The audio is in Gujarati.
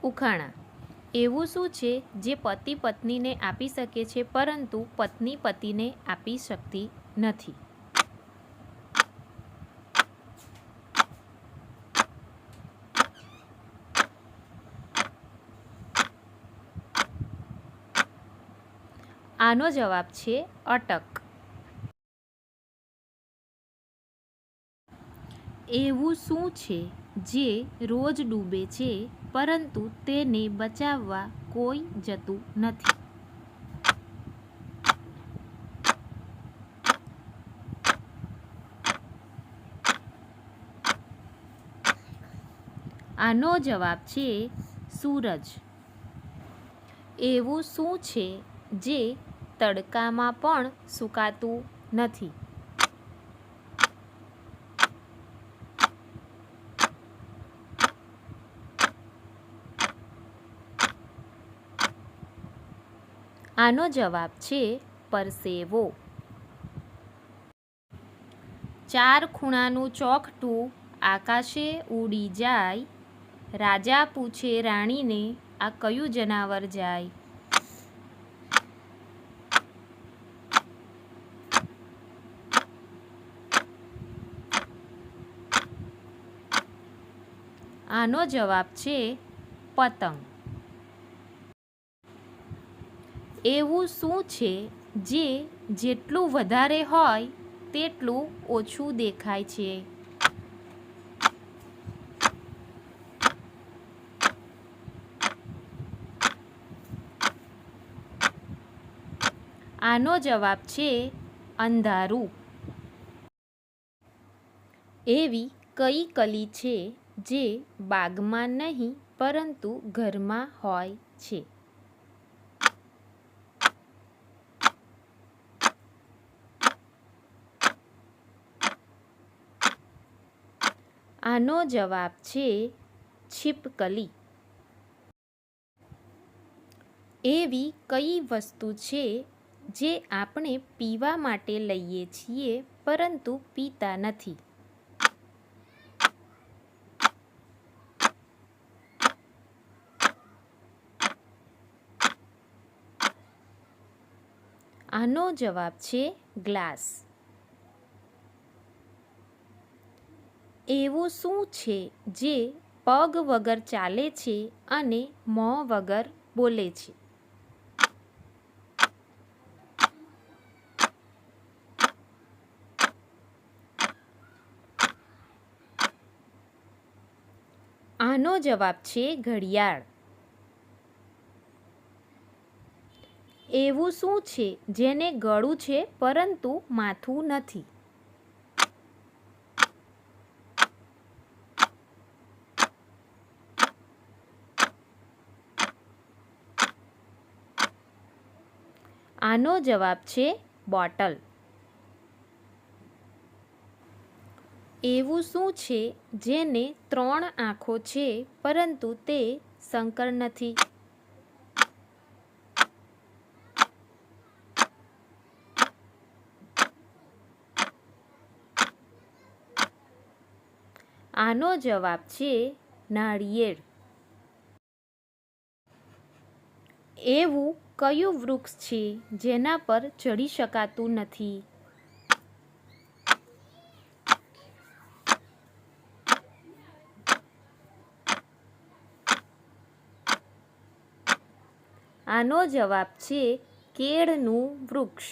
ઉખાણા. એવું શું છે જે પતિ પત્નીને આપી શકે છે પરંતુ પત્ની પતિને આપી શકતી નથી? આનો જવાબ છે અટક. એવું શું છે જે રોજ ડૂબે છે પરંતુ તેને બચાવવા કોઈ જતું નથી? આનો જવાબ છે સૂરજ. એવું શું છે જે તડકામાં પણ સુકાતું નથી? આનો જવાબ છે પરસેવો. ચાર ખૂણાનું ચોકઠું આકાશે ઉડી જાય, રાજા પૂછે રાણીને આ કયું જનાવર જાય? આનો જવાબ છે પતંગ. એવું શું છે જે જેટલું વધારે હોય તેટલું ઓછું દેખાય છે? આનો જવાબ છે અંધારું. એવી કઈ કલી છે જે બાગમાં નહીં પરંતુ ઘરમાં હોય છે? આનો જવાબ છે છીપકલી. એવી કઈ વસ્તુ છે જે આપણે પીવા માટે લઈએ છીએ પરંતુ પીતા નથી? આનો જવાબ છે ગ્લાસ. એવું શું છે જે પગ વગર ચાલે છે અને મોં વગર બોલે છે? આનો જવાબ છે ઘડિયાળ. એવું શું છે જેને ગળું છે પરંતુ માથું નથી? આનો જવાબ છે બોટલ. એવું શું છે જેને 3 આંખો છે પરંતુ તે શંકર નથી? આનો જવાબ છે નાળિયેર. એવું કયું વૃક્ષ છે જેના પર ચઢી શકાતું નથી? આનો જવાબ છે કેળનું વૃક્ષ.